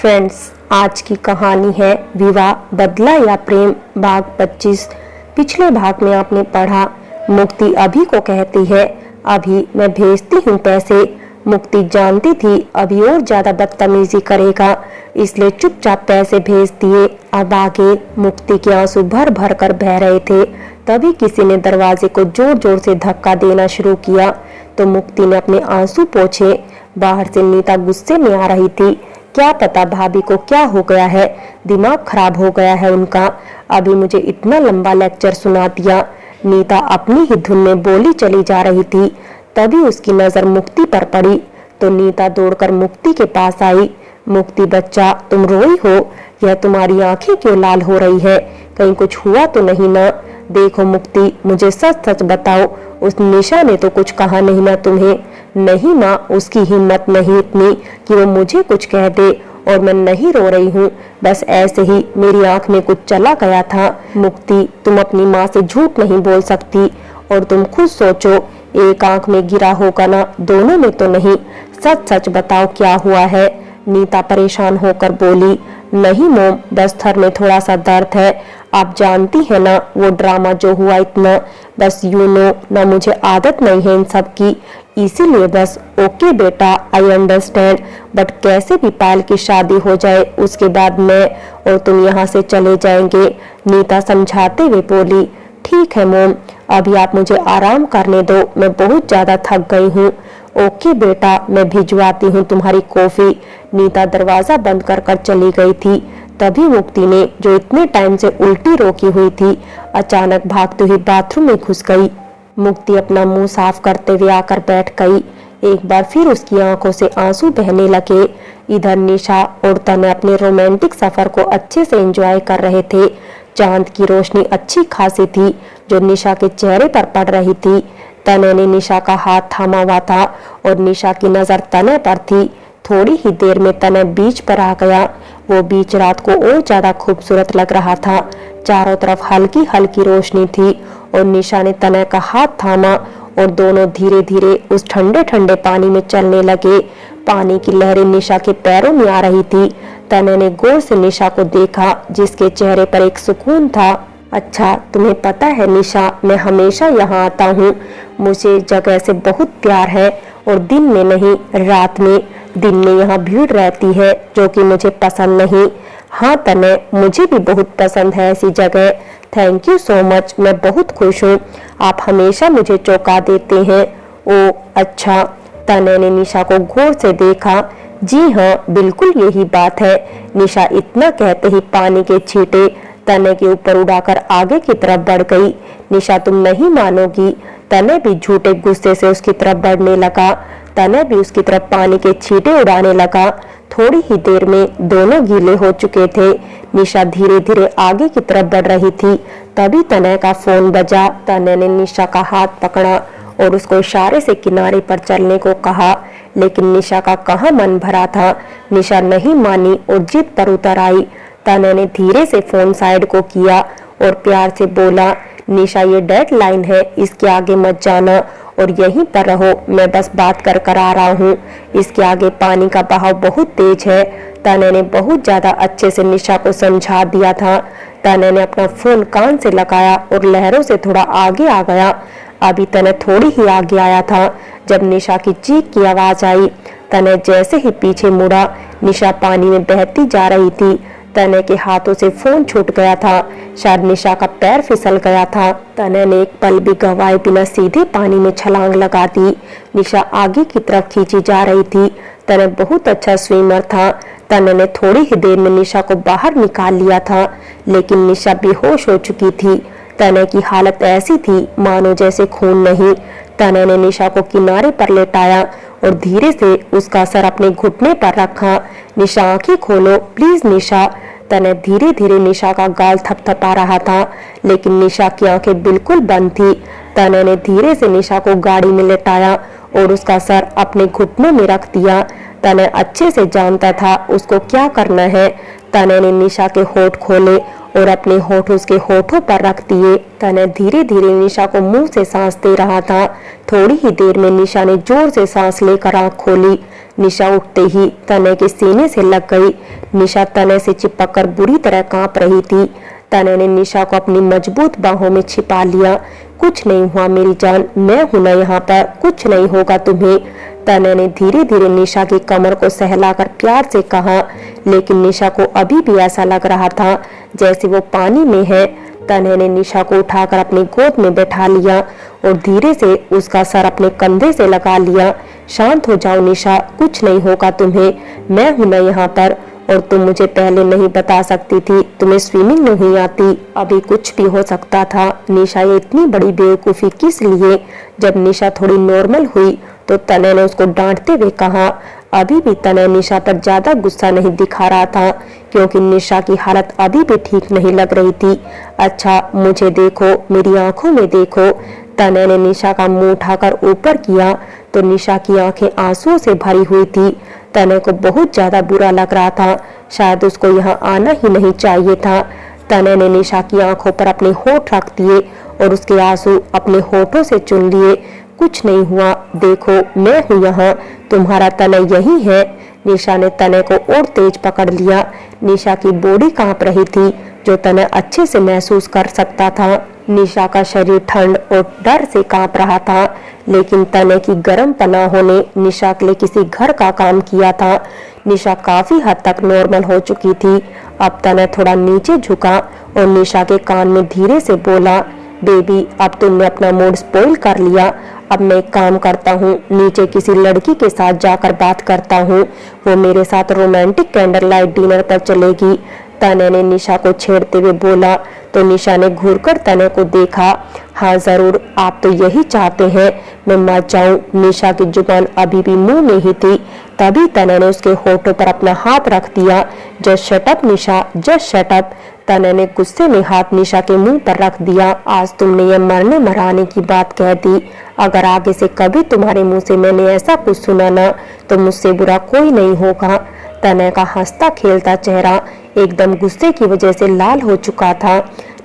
Friends, आज की कहानी है विवाह बदला या प्रेम भाग 25। पिछले भाग में आपने पढ़ा मुक्ति अभी को कहती है अभी मैं भेजती हूँ पैसे। मुक्ति जानती थी अभी और ज्यादा बदतमीजी करेगा, इसलिए चुपचाप पैसे भेज दिए। अब आगे मुक्ति के आंसू भर भर कर बह रहे थे। तभी किसी ने दरवाजे को जोर जोर से धक्का देना शुरू किया तो मुक्ति ने अपने आंसू पोंछे। बाहर से नीता गुस्से में आ रही थी। क्या पता भाभी को क्या हो गया है, दिमाग खराब हो गया है उनका। अभी मुझे इतना लंबा लेक्चर सुना दिया। नीता अपनी ही धुन में बोली चली जा रही थी। तभी उसकी नजर मुक्ति पर पड़ी तो नीता दौड़कर मुक्ति के पास आई। मुक्ति बच्चा, तुम रोई हो? यह तुम्हारी आंखें क्यों लाल हो रही है? कहीं कुछ हुआ तो नहीं ना? देखो मुक्ति, मुझे सच सच बताओ, उस निशा ने तो कुछ कहा नहीं ना तुम्हें? नहीं माँ, उसकी हिम्मत नहीं इतनी कि वो मुझे कुछ कह दे। और मैं नहीं रो रही हूँ, बस ऐसे ही मेरी आंख में कुछ चला गया था। मुक्ति, तुम अपनी माँ से झूठ नहीं बोल सकती। और तुम खुद सोचो, एक आंख में गिरा होगा ना, दोनों में तो नहीं। सच सच बताओ क्या हुआ है? नीता परेशान होकर बोली। नहीं मोम, बस सर में थोड़ा सा दर्द है। आप जानती है ना वो ड्रामा जो हुआ इतना, बस यू नो ना, मुझे आदत नहीं है इन सब की, इसीलिए बस। ओके बेटा, आई अंडरस्टैंड, बट कैसे भी पायल की शादी हो जाए उसके बाद मैं और तुम यहाँ से चले जाएंगे। नीता समझाते हुए बोली। ठीक है मोम, अभी आप मुझे आराम करने दो, मैं बहुत ज्यादा थक गई हूँ। ओके बेटा, मैं भिजवाती हूँ तुम्हारी कॉफी। नीता दरवाजा बंद कर चली गई थी। तभी मुक्ति ने, जो इतने टाइम से उल्टी रोकी हुई थी, अचानक भागते हुए बाथरूम में घुस गई। मुक्ति अपना मुंह साफ करते हुए आकर बैठ गई। एक बार फिर उसकी आंखों से आंसू बहने लगे। इधर निशा और तने अपने रोमांटिक सफर को अच्छे से एंजॉय कर रहे थे। चांद की रोशनी अच्छी खासी थी जो निशा के चेहरे पर पड़ रही थी। तने ने निशा का हाथ थामा हुआ था और निशा की नजर तने पर थी। थोड़ी ही देर में तने बीच पर आ गया। वो बीच रात को और ज्यादा खूबसूरत लग रहा था। चारों तरफ हल्की हल्की रोशनी थी और निशा ने तने का हाथ थामा और दोनों धीरे धीरे उस ठंडे ठंडे पानी में चलने लगे। पानी की लहरें निशा के पैरों में आ रही थी। तने ने गौर से निशा को देखा जिसके चेहरे पर एक सुकून था। अच्छा, तुम्हें पता है निशा, मैं हमेशा यहाँ आता हूँ। मुझे जगह से बहुत प्यार है और दिन में नहीं, रात में। दिन में यहाँ भीड़ रहती है जो कि मुझे पसंद नहीं। हाँ तने, मुझे भी बहुत पसंद है ऐसी जगह। थैंक यू सो मच, मैं बहुत खुश हूँ। आप हमेशा मुझे चौंका देते हैं। ओ अच्छा। तने ने निशा को गौर से देखा। जी हाँ, बिल्कुल यही बात है। निशा इतना कहते ही पानी के छींटे तने के ऊपर उड़ाकर आगे की तरफ बढ़ गई। निशा, तुम नहीं मानोगी। तने भी झूठे गुस्से से उसकी तरफ बढ़ने लगा। तने भी उसकी तरफ पानी के छींटे उड़ाने लगा। थोड़ी ही देर में दोनों गीले हो चुके थे। निशा धीरे धीरे आगे की तरफ बढ़ रही थी। तभी तने का फोन बजा। तने ने निशा का हाथ पकड़ा और उसको इशारे से किनारे पर चलने को कहा, लेकिन निशा का कहाँ मन भरा था। निशा नहीं मानी और जिद पर उतर आई। तने ने धीरे से फोन साइड को किया और प्यार से बोला, निशा ये डेडलाइन है, इसके आगे मत जाना और यहीं पर रहो, मैं बस बात कर आ रहा हूँ। इसके आगे पानी का बहाव बहुत तेज है। तने ने बहुत ज्यादा अच्छे से निशा को समझा दिया था। तने ने अपना फोन कान से लगाया और लहरों से थोड़ा आगे आ गया। अभी तने थोड़ी ही आगे आया था जब निशा की चीख की आवाज आई। तने जैसे ही पीछे मुड़ा, निशा पानी में बहती जा रही थी। तने के हाथों से फोन छूट गया था। शायद निशा का पैर फिसल गया था। तने ने एक पल भी गंवाए बिना सीधे पानी में छलांग लगा दी। निशा आगे की तरफ खींची जा रही थी। तने बहुत अच्छा स्विमर था। तने ने थोड़ी ही देर में निशा को बाहर निकाल लिया था, लेकिन निशा बेहोश हो चुकी थी। तने की हालत ऐसी थी मानो जैसे खून नहीं। तने ने निशा को किनारे पर लेटाया और धीरे से उसका सर अपने घुटने पर रखा। निशा, आंखें खोलो प्लीज निशा। तने धीरे धीरे निशा का गाल थपथपा रहा था, लेकिन निशा की आंखें बिल्कुल बंद थी। तने ने धीरे से निशा को गाड़ी में लेटाया और उसका सर अपने घुटनों में रख दिया। तने अच्छे से जानता था उसको क्या करना है। तने ने निशा के होठ खोले और अपने होठ उसके होठों पर रख दिए। तने धीरे धीरे निशा को मुंह से सांस दे रहा था। थोड़ी ही देर में निशा ने जोर से सांस लेकर आंख खोली। निशा उठते ही तनय के सीने से लग गई। निशा तनय से चिपककर बुरी तरह कांप रही थी। तनय ने निशा को अपनी मजबूत बाहों में छिपा लिया। कुछ नहीं हुआ मेरी जान, मैं हूं ना यहाँ पर, कुछ नहीं होगा तुम्हें। तनय ने धीरे धीरे निशा की कमर को सहलाकर प्यार से कहा, लेकिन निशा को अभी भी ऐसा लग रहा था जैसे वो पानी में है। तनय ने निशा को उठाकर अपनी गोद में बैठा लिया और धीरे से उसका सर अपने कंधे से लगा लिया। शांत हो जाओ निशा, कुछ नहीं होगा तुम्हें, मैं हूं ना यहाँ पर। और तुम मुझे पहले नहीं बता सकती थी, तुम्हें स्विमिंग नहीं आती, अभी कुछ भी हो सकता था। निशा ये इतनी बड़ी बेवकूफ़ी किस लिए? जब निशा थोड़ी नॉर्मल हुई तो तनय ने उसको डांटते हुए कहा। अभी भी तनय निशा पर ज्यादा गुस्सा नहीं दिखा रहा था, क्योंकि निशा की हालत अभी भी ठीक नहीं लग रही थी। अच्छा मुझे देखो, मेरी आंखों में देखो। तनय ने निशा का मुंह उठाकर ऊपर किया तो निशा की आंखें आंसुओं से भरी हुई थी। तनय को बहुत ज्यादा बुरा लग रहा था, शायद उसको यहाँ आना ही नहीं चाहिए था। तनय ने निशा की आंखों पर अपने होठ रख दिए और उसके आंसू अपने होठों से चुन लिए। कुछ नहीं हुआ, देखो मैं हूँ यहाँ, तुम्हारा तनय यही है। निशा ने तनय को और तेज पकड़ लिया। निशा की बॉडी कांप रही थी, जो तनय अच्छे से महसूस कर सकता था। निशा का शरीर ठंड और डर से कांप रहा था, लेकिन तनय की गर्म पनाहों ने निशा के लिए किसी घर का काम किया था। निशा काफी हद तक नॉर्मल हो चुकी थी। अब तनय थोड़ा नीचे झुका और निशा के कान में धीरे से बोला, बेबी अब तुमने अपना मूड स्पॉइल कर लिया। अब मैं एक काम करता हूँ, नीचे किसी लड़की के साथ जाकर बात करता हूँ, वो मेरे साथ रोमांटिक कैंडल लाइट डिनर पर चलेगी। तनय ने निशा को छेड़ते हुए बोला तो निशा ने घूरकर तनय को देखा। हाँ जरूर, आप तो यही चाहते हैं मैं मर जाऊं। निशा की जुबान अभी भी मुंह में ही थी। तभी तनय ने उसके होठों पर अपना हाथ रख दिया। जस्ट शट अप निशा, जस्ट शट अप। तनय ने गुस्से में हाथ निशा के मुंह पर रख दिया। आज तुमने ये मरने मराने की बात कह दी। अगर आगे से कभी तुम्हारे मुंह से मैंने ऐसा कुछ सुना ना तो मुझसे बुरा कोई नहीं होगा। तनय का हंसता खेलता चेहरा एकदम गुस्से की वजह से लाल हो चुका था।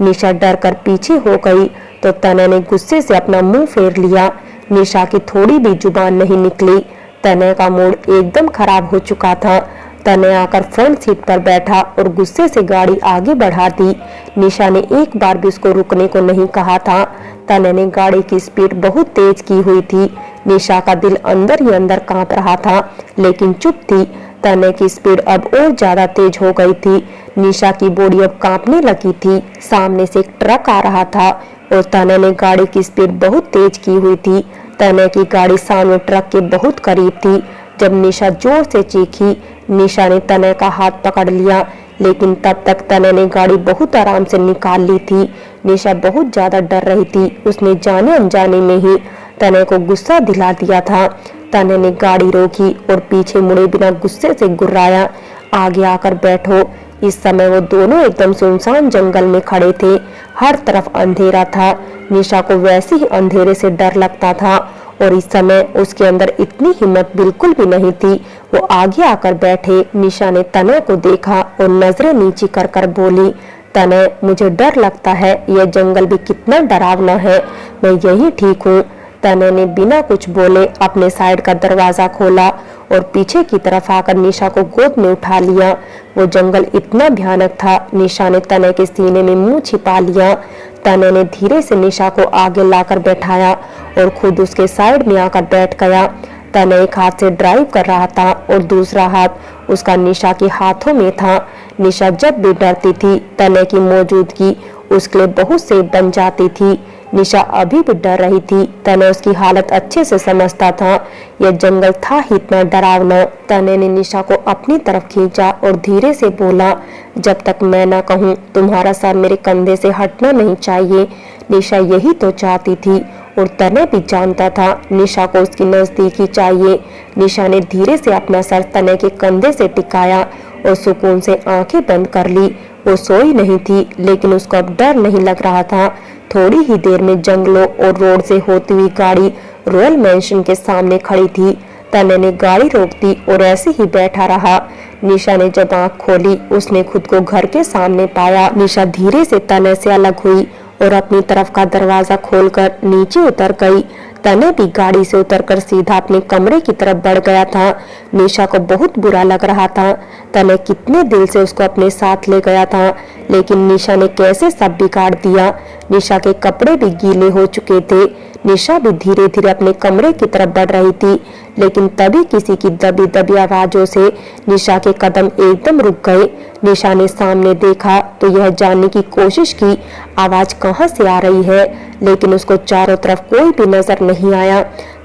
निशा डर कर पीछे हो गई तो तनय ने गुस्से से अपना मुंह फेर लिया। निशा की थोड़ी भी जुबान नहीं निकली। तनय का मूड एकदम खराब हो चुका था। तनय आकर फ्रंट सीट पर बैठा और गुस्से से गाड़ी आगे बढ़ा दी। निशा ने एक बार भी उसको रुकने को नहीं कहा था। तनय ने गाड़ी की स्पीड बहुत तेज की हुई थी। निशा का दिल अंदर ही अंदर कांप रहा था, लेकिन चुप थी। तनय की स्पीड अब और ज्यादा तेज हो गई थी। निशा की बॉडी अब कांपने लगी थी। सामने से एक ट्रक आ रहा था और तनय ने गाड़ी की स्पीड बहुत तेज की हुई थी। तनय की गाड़ी सामने ट्रक के बहुत करीब थी। जब निशा जोर से चीखी, निशा ने तनय का हाथ पकड़ लिया, लेकिन तब तक तनय ने गाड़ी बहुत आराम से निकाल ली थी। निशा बहुत ज्यादा डर रही थी। उसने जाने अनजाने में ही तनय को गुस्सा दिला दिया था। तनय ने गाड़ी रोकी और पीछे मुड़े बिना गुस्से से गुर्राया, आगे आकर बैठो। इस समय वो दोनों एकदम सुनसान जंगल में खड़े थे। हर तरफ अंधेरा था। निशा को वैसे ही अंधेरे से डर लगता था और इस समय उसके अंदर इतनी हिम्मत बिल्कुल भी नहीं थी। वो आगे आकर बैठे। निशा ने तनय को देखा और नजरें नीची कर कर बोली, तनय मुझे डर लगता है, यह जंगल भी कितना डरावना है, मैं यही ठीक हूँ। तनय ने बिना कुछ बोले अपने साइड का दरवाजा खोला और पीछे की तरफ आकर निशा को गोद में उठा लिया। वो जंगल इतना भयानक था। निशा ने तनय के सीने में मुंह छिपा लिया। तनय ने धीरे से निशा को आगे लाकर बैठाया और खुद उसके साइड में आकर बैठ गया। तनय एक हाथ से ड्राइव कर रहा था और दूसरा हाथ उसका निशा के हाथों में था। निशा जब भी डरती थी, तनय की मौजूदगी उसके लिए बहुत सेफ बन जाती थी। निशा अभी भी डर रही थी। तनय उसकी हालत अच्छे से समझता था। यह जंगल था ही इतना डरावना। तनय ने निशा को अपनी तरफ खींचा और धीरे से बोला, जब तक मैं ना कहूँ तुम्हारा सर मेरे कंधे से हटना नहीं चाहिए। निशा यही तो चाहती थी और तनय भी जानता था निशा को उसकी नजदीकी चाहिए। निशा ने धीरे से अपना सर तनय के कंधे से टिकाया और सुकून से आंखें बंद कर ली। वो सोई नहीं थी, लेकिन उसको अब डर नहीं लग रहा था। थोड़ी ही देर में जंगलों और रोड से होती हुई गाड़ी रॉयल मैंशन के सामने खड़ी थी। तनय ने गाड़ी रोक दी और ऐसे ही बैठा रहा। निशा ने जब आंख खोली, उसने खुद को घर के सामने पाया। निशा धीरे से तनय से अलग हुई और अपनी तरफ का दरवाजा खोलकर नीचे उतर गई। तने भी गाड़ी से उतरकर सीधा अपने कमरे की तरफ बढ़ गया था। निशा को बहुत बुरा लग रहा था। तने कितने दिल से उसको अपने साथ ले गया था, लेकिन निशा ने कैसे सब बिगाड़ दिया। निशा के कपड़े भी गीले हो चुके थे। निशा भी धीरे धीरे अपने कमरे की तरफ बढ़ रही थी, लेकिन तभी किसी की दबी दबी आवाजों से निशा के कदम एकदम रुक गए। निशा ने सामने देखा तो यह जानने की कोशिश की आवाज कहां से आ रही है, लेकिन उसको चारों तरफ कोई भी नजर नहीं आया।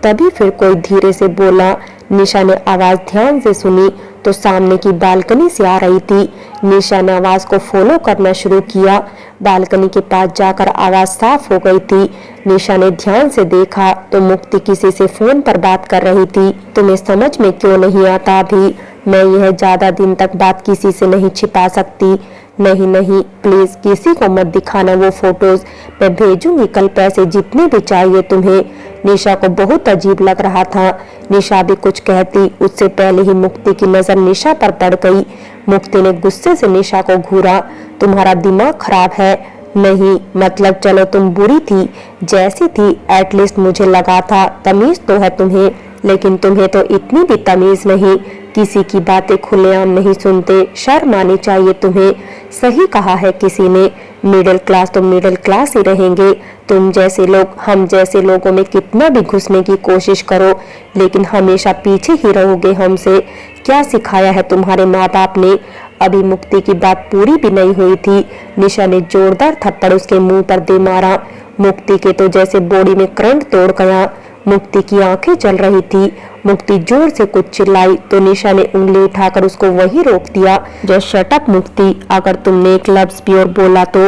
तभी फिर कोई धीरे से बोला। निशा ने आवाज ध्यान से सुनी तो सामने की बालकनी से आ रही थी। निशा ने आवाज को फॉलो करना शुरू किया। बालकनी के पास जाकर आवाज साफ हो गई थी। निशा ने ध्यान से देखा तो मुक्ति किसी से फोन पर बात कर रही थी। तुम्हें समझ में क्यों नहीं आता अभी? मैं यह ज्यादा दिन तक बात किसी से नहीं छिपा सकती। नहीं नहीं, प्लीज किसी को मत दिखाना वो फोटोज। मैं भेजूंगी कल पैसे जितने भी चाहिए तुम्हें। निशा को बहुत अजीब लग रहा था। निशा भी कुछ कहती उससे पहले ही मुक्ति की नजर निशा पर पड़ गई। मुक्ति ने गुस्से से निशा को घूरा। तुम्हारा दिमाग खराब है? नहीं, मतलब चलो तुम बुरी थी जैसी थी, एटलीस्ट मुझे लगा था तमीज तो है तुम्हें, लेकिन तुम्हें तो इतनी भी तमीज नहीं। किसी की बातें खुलेआम नहीं सुनते, शर्म आनी चाहिए तुम्हें। सही कहा है किसी ने, मिडिल क्लास तो मिडिल क्लास ही रहेंगे। तुम जैसे लोग हम जैसे लोगों में कितना भी घुसने की कोशिश करो, लेकिन हमेशा पीछे ही रहोगे हमसे। क्या सिखाया है तुम्हारे माँ बाप ने? अभी मुक्ति की बात पूरी भी नहीं हुई थी, निशा ने जोरदार थप्पड़ उसके मुंह पर दे मारा। मुक्ति के तो जैसे बॉडी में करंट तोड़ गया। मुक्ति की आंखें जल रही थी। मुक्ति जोर से कुछ चिल्लाई तो निशा ने उंगली उठाकर उसको वहीं रोक दिया। जस्ट शट अप मुक्ति, अगर तुमने एक लफ्ज भी और बोला तो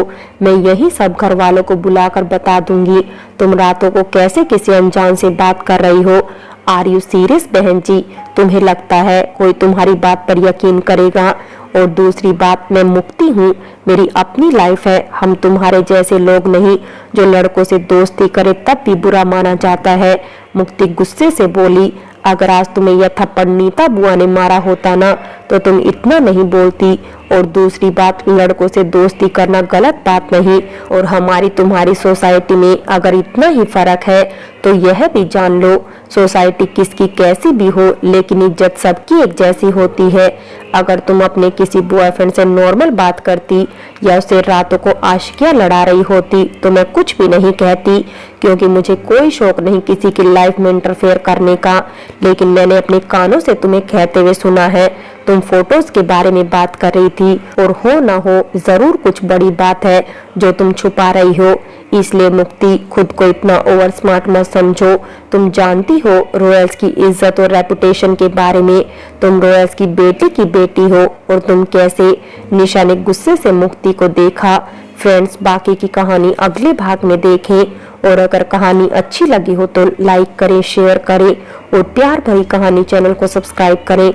मैं यही सब घर वालों को बुलाकर बता दूंगी तुम रातों को कैसे किसी अनजान से बात कर रही हो। आर यू सीरियस बहन जी? तुम्हें लगता है कोई तुम्हारी बात पर यकीन करेगा? और दूसरी बात, मैं मुक्ति हूँ, मेरी अपनी लाइफ है। हम तुम्हारे जैसे लोग नहीं जो लड़कों से दोस्ती करे तब भी बुरा माना जाता है। मुक्ति गुस्से से बोली। अगर आज तुम्हें यह थप्पड़ नीता बुआ ने मारा होता ना तो तुम इतना नहीं बोलती। और दूसरी बात, लड़कों से दोस्ती करना गलत बात नहीं, और हमारी तुम्हारी सोसाइटी में अगर इतना ही फर्क है तो यह भी जान लो, सोसाइटी किसकी कैसी भी हो लेकिन इज्जत सबकी एक जैसी होती है। अगर तुम अपने किसी बॉयफ्रेंड से नॉर्मल बात करती या उससे रातों को आशिकियां लड़ा रही होती तो मैं कुछ भी नहीं कहती, क्योंकि मुझे कोई शौक नहीं किसी की लाइफ में इंटरफेयर करने का। लेकिन मैंने अपने कानों से तुम्हें कहते हुए सुना है तुम फोटोज के बारे में बात कर रही थी, और हो ना हो जरूर कुछ बड़ी बात है जो तुम छुपा रही हो। इसलिए मुक्ति, खुद को इतना ओवर स्मार्ट मत समझो। तुम जानती हो रॉयल्स की इज्जत और रेपुटेशन के बारे में। तुम रॉयल्स की बेटी हो और तुम कैसे। निशा ने गुस्से से मुक्ति को देखा। फ्रेंड्स, बाकी की कहानी अगले भाग में देखें, और अगर कहानी अच्छी लगी हो तो लाइक करें, शेयर करें और प्यार भरी कहानी चैनल को सब्सक्राइब करें।